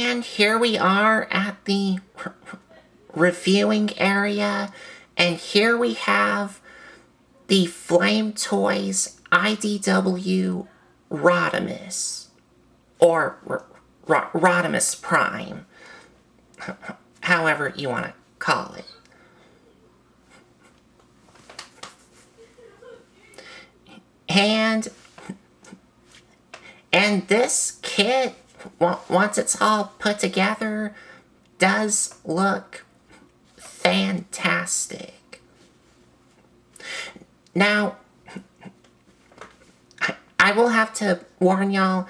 And here we are at the reviewing area, and here we have the Flame Toys IDW Rodimus, or Rodimus Prime, however you want to call it. And this kit, once it's all put together, does look fantastic. Now, I will have to warn y'all,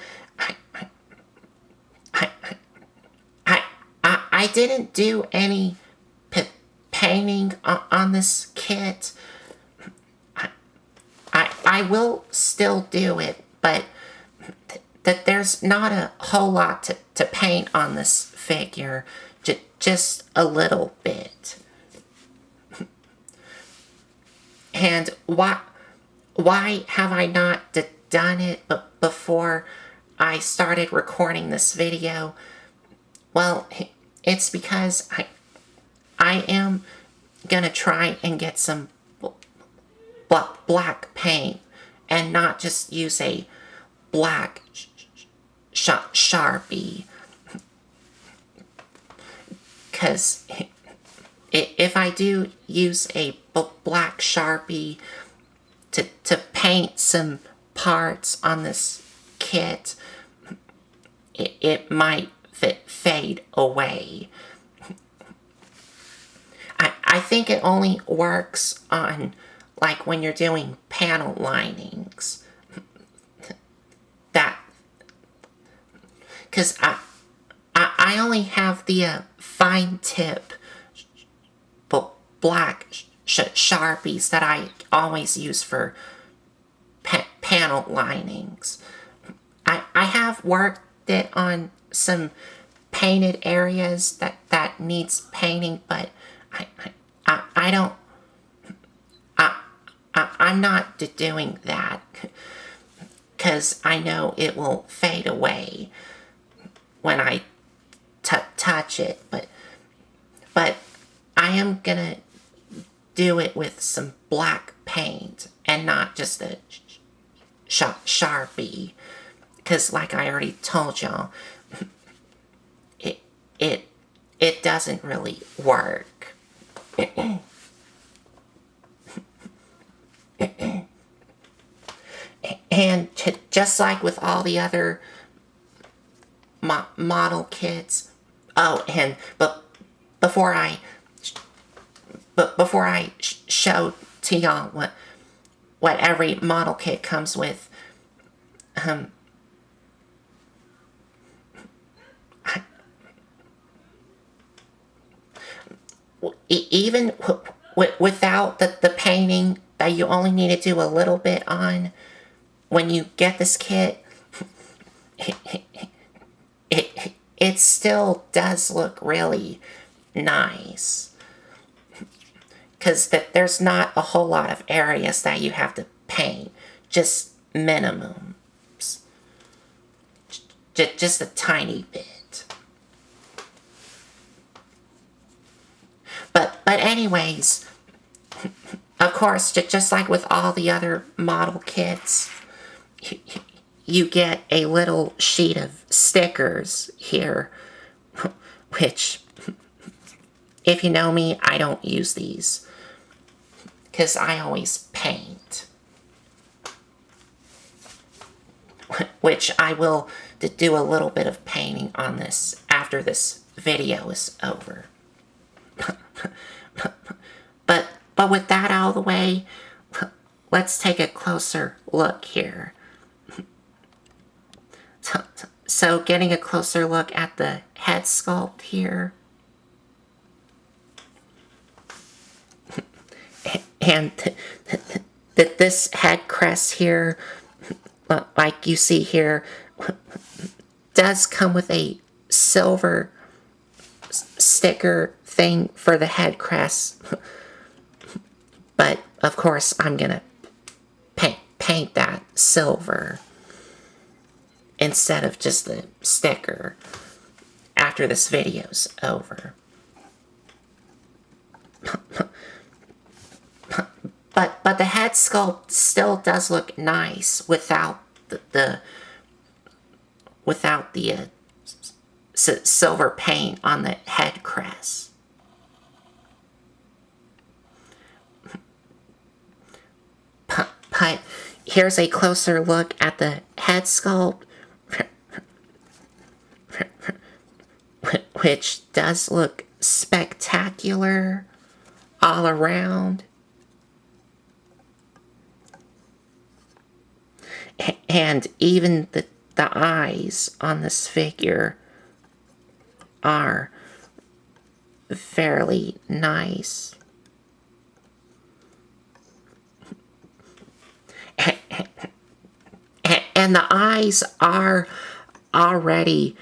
I didn't do any painting on this kit. I will still do it, but that there's not a whole lot to paint on this figure, just a little bit. And why have I not done it before I started recording this video? Well, it's because I am gonna try and get some black paint and not just use a black Sharpie, because if I do use a black Sharpie to paint some parts on this kit, it might fade away. I think it only works on, like, when you're doing panel linings. Because I only have the fine tip black Sharpies that I always use for panel linings. I have worked it on some painted areas that needs painting, but I don't, I'm not doing that, because I know it will fade away when I touch it, but I am gonna do it with some black paint and not just a Sharpie, because like I already told y'all, it doesn't really work. And just like with all the other model kits, but before I show to y'all what every model kit comes with, even without the painting that you only need to do a little bit on, when you get this kit, it still does look really nice. Because there's not a whole lot of areas that you have to paint, just minimums. Just a tiny bit. But anyways, of course, just like with all the other model kits, you get a little sheet of stickers here, which, if you know me, I don't use these, because I always paint. Which I will do a little bit of painting on this after this video is over. But with that out of the way, let's take a closer look here. So getting a closer look at the head sculpt here. And this head crest here, like you see here, does come with a silver sticker thing for the head crest. But of course I'm gonna paint that silver instead of just the sticker after this video's over. But the head sculpt still does look nice without the silver paint on the head crest. But here's a closer look at the head sculpt, which does look spectacular all around. And even the eyes on this figure are fairly nice. And the eyes are already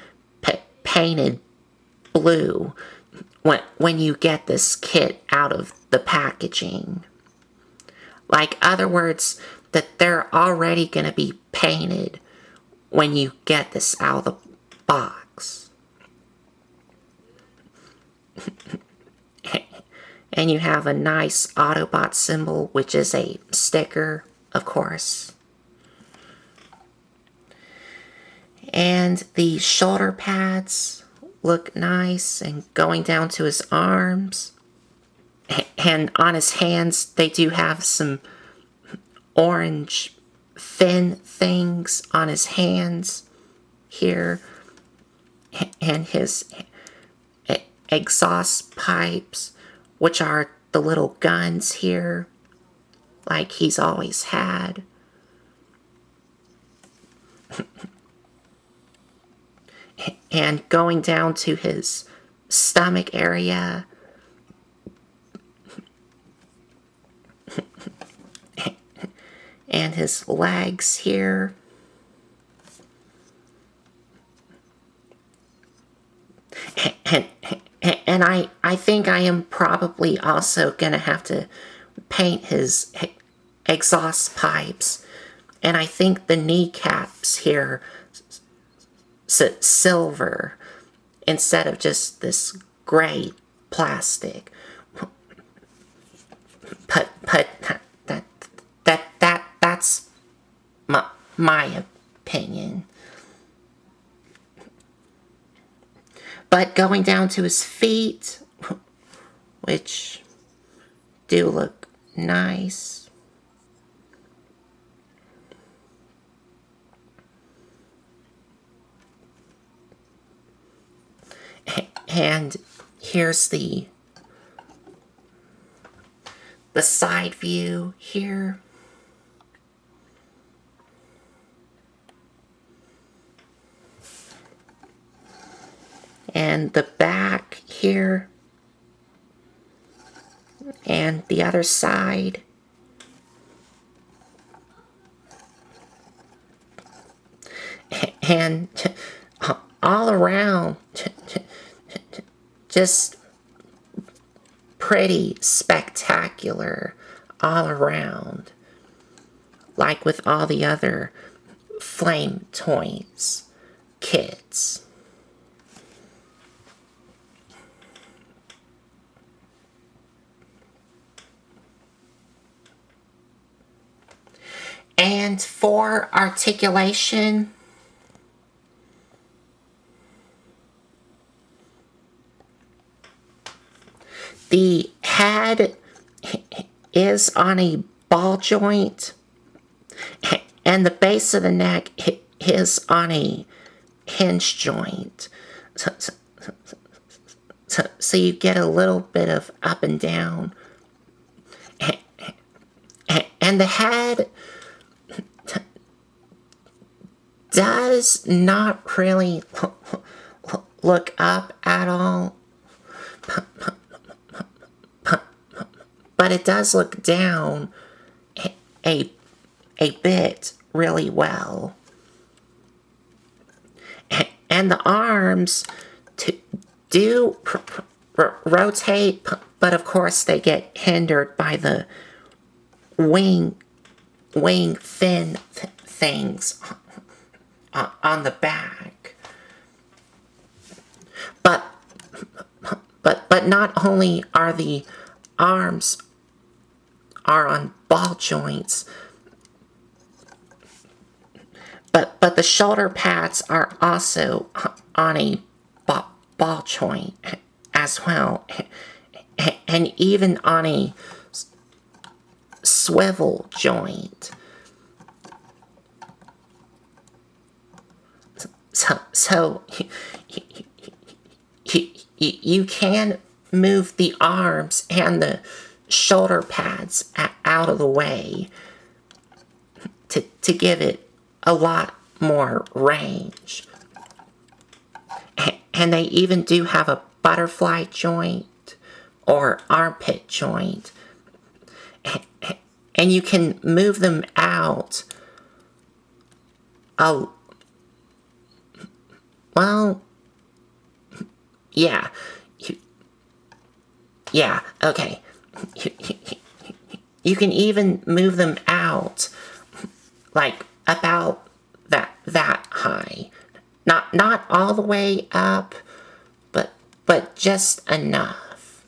painted blue when you get this kit out of the packaging. Like, other words, that they're already going to be painted when you get this out of the box. And you have a nice Autobot symbol, which is a sticker, of course. And the shoulder pads look nice, and going down to his arms. And on his hands, they do have some orange thin things on his hands here. And his exhaust pipes, which are the little guns here, like he's always had. And going down to his stomach area, and his legs here. And I think I am probably also going to have to paint his exhaust pipes. And I think the kneecaps here silver instead of just this gray plastic. But that's my opinion. But going down to his feet, which do look nice. And here's the side view here. And the back here. And the other side. And all around, just pretty spectacular all around. Like with all the other Flame Toys kits. And for articulation, the head is on a ball joint, and the base of the neck is on a hinge joint. So you get a little bit of up and down. And the head does not really look up at all. But it does look down a bit really well. And the arms do rotate, but of course they get hindered by the wing fin things on the back. But not only are the arms are on ball joints, but the shoulder pads are also on a ball joint as well, and even on a swivel joint. So you can move the arms and the shoulder pads out of the way to give it a lot more range. And they even do have a butterfly joint or armpit joint. And you can move them out. Oh, well, yeah. Yeah, okay. You can even move them out like about that high. Not all the way up, but just enough.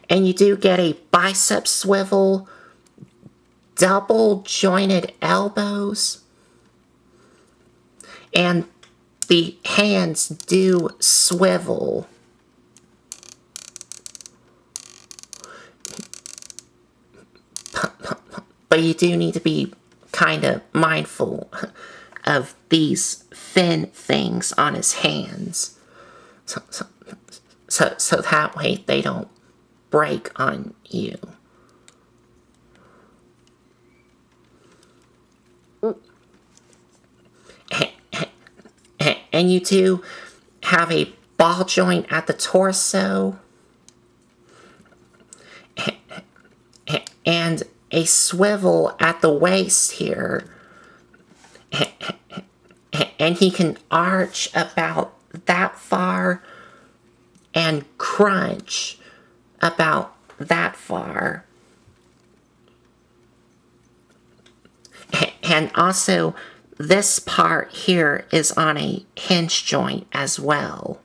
And you do get a bicep swivel, double jointed elbows, and the hands do swivel. But you do need to be kind of mindful of these thin things on his hands. So that way they don't break on you. And you do have a ball joint at the torso and a swivel at the waist here. And he can arch about that far and crunch about that far. And also, this part here is on a hinge joint as well.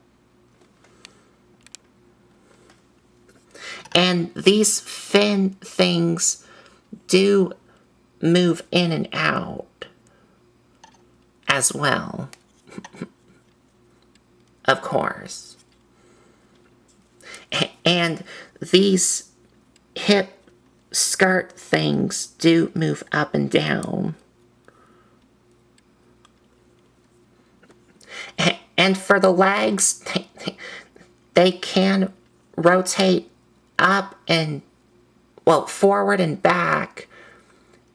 And these fin things do move in and out as well. Of course. And these hip skirt things do move up and down. And for the legs, they can rotate up and, well, forward and back.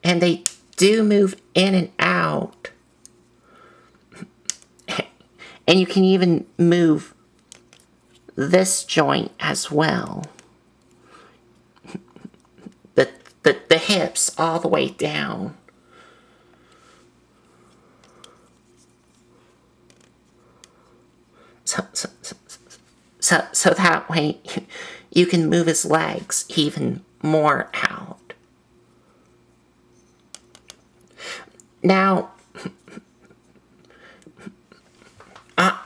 And they do move in and out. And you can even move this joint as well. The hips all the way down. So that way you can move his legs even more out. Now,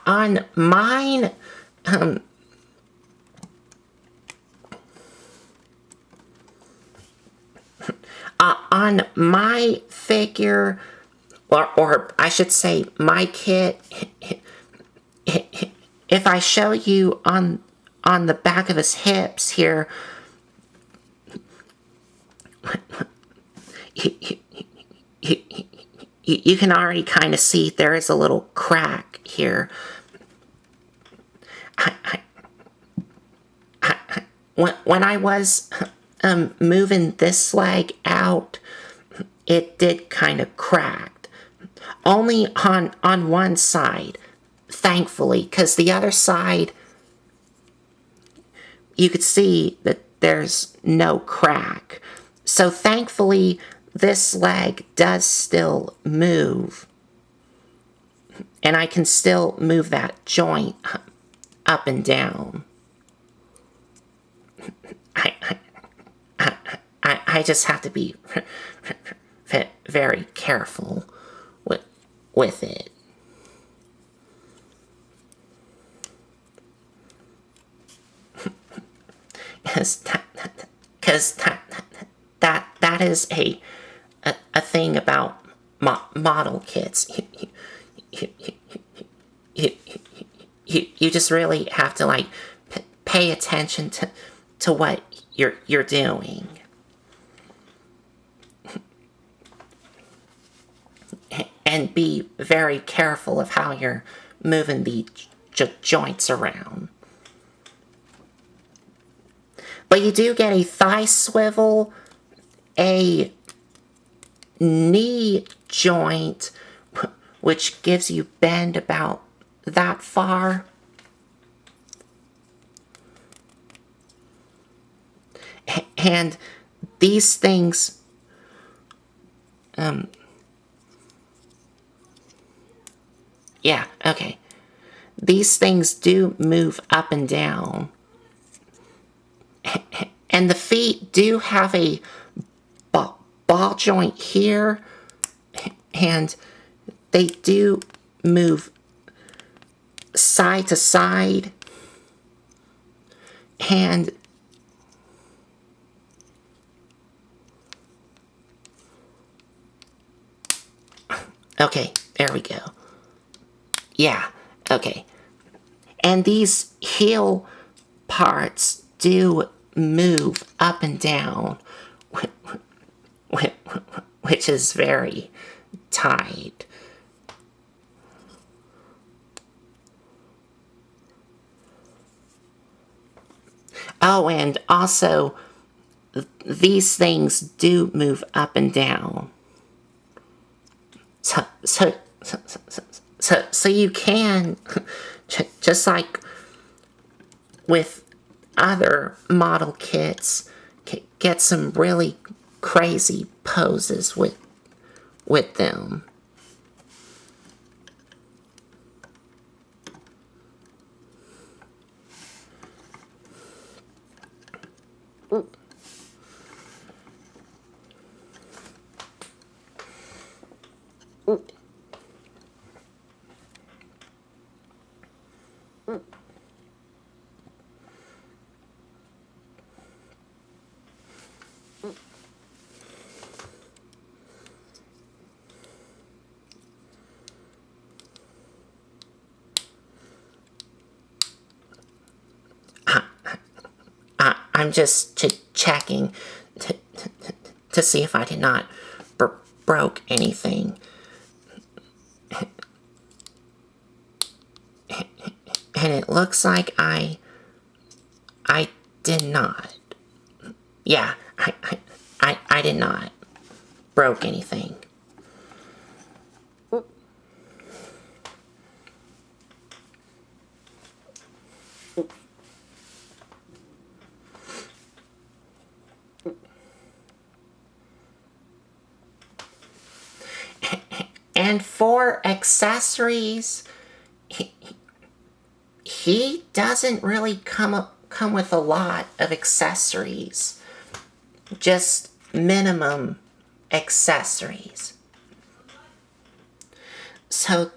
on mine, on my figure, or I should say my kit, if I show you on the back of his hips here, you can already kind of see there is a little crack here. When I was moving this leg out, it did kind of crack. Only on one side, thankfully, because the other side, you could see that there's no crack. So thankfully, this leg does still move. And I can still move that joint up and down. I just have to be very careful with it. Because that is a thing about model kits. You just really have to like pay attention to what you're doing. And be very careful of how you're moving the joints around. But you do get a thigh swivel, a knee joint, which gives you bend about that far. And these things, yeah, okay. These things do move up and down. And the feet do have a ball joint here, and they do move side to side. And okay, there we go. Yeah, okay. And these heel parts do move up and down, which is very tight. Oh, and also, these things do move up and down. So you can, just like with other model kits, get some really crazy poses with them. I'm just checking to see if I did not broke anything. And it looks like I did not. Yeah, I did not broke anything. And for accessories, he doesn't really come with a lot of accessories. Just minimum accessories. So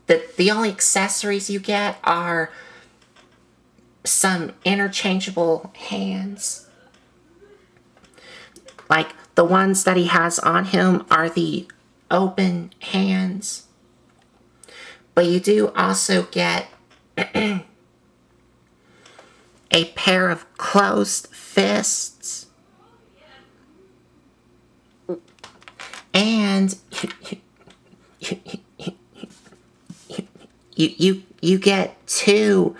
the only accessories you get are some interchangeable hands. Like the ones that he has on him are the open hands. But you do also get a pair of closed fists. And you get two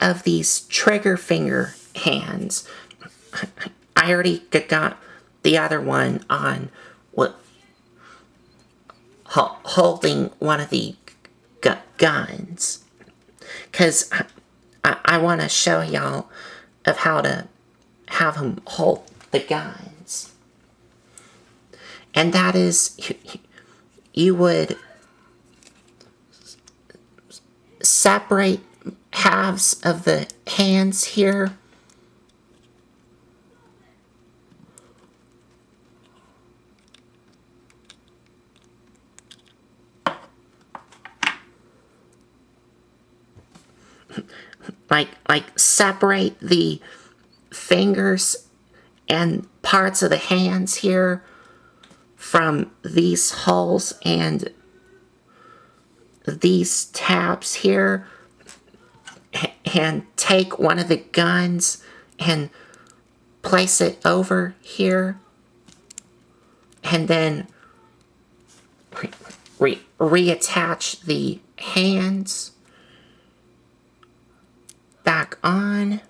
of these trigger finger hands. I already got the other one on holding one of the guns, because I want to show y'all of how to have him hold the guns. And that is, you would separate halves of the hands here. like separate the fingers and parts of the hands here from these holes and these tabs here, and take one of the guns and place it over here, and then reattach the hands back on.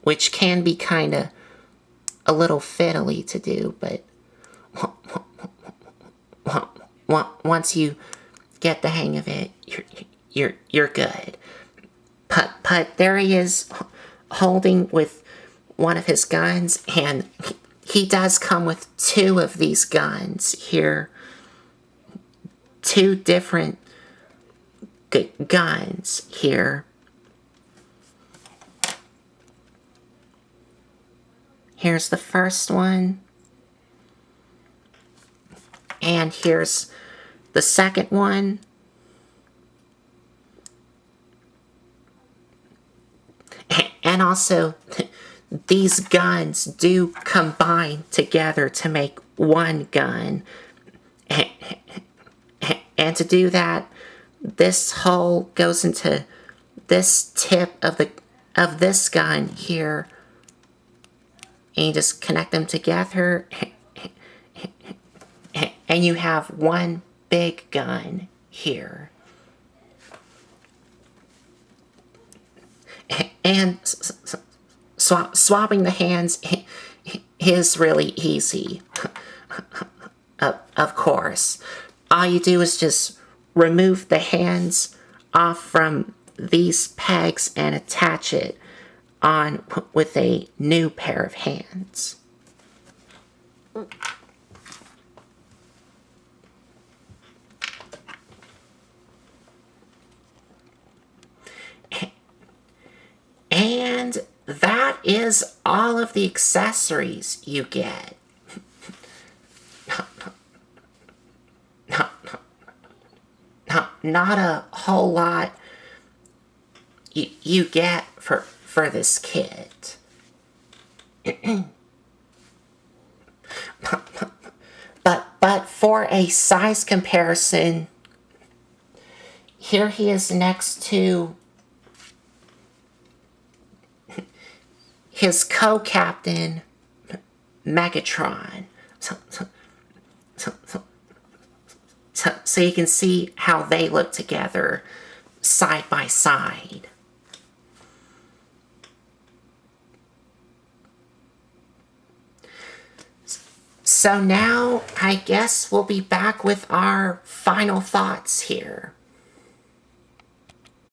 Which can be kind of a little fiddly to do, but once you get the hang of it, you're good. But there he is, holding with one of his guns, and he does come with two of these guns here. Two different guns here. Here's the first one. And here's the second one. And also, these guns do combine together to make one gun. And to do that, this hole goes into this tip of this gun here. And you just connect them together. And you have one big gun here. And swapping the hands is really easy. Of course. All you do is just remove the hands off from these pegs and attach it on with a new pair of hands. And that is all of the accessories you get. Not a whole lot you get for this kit. But for a size comparison, here he is next to his co-captain, Megatron. So you can see how they look together side by side. So now I guess we'll be back with our final thoughts here.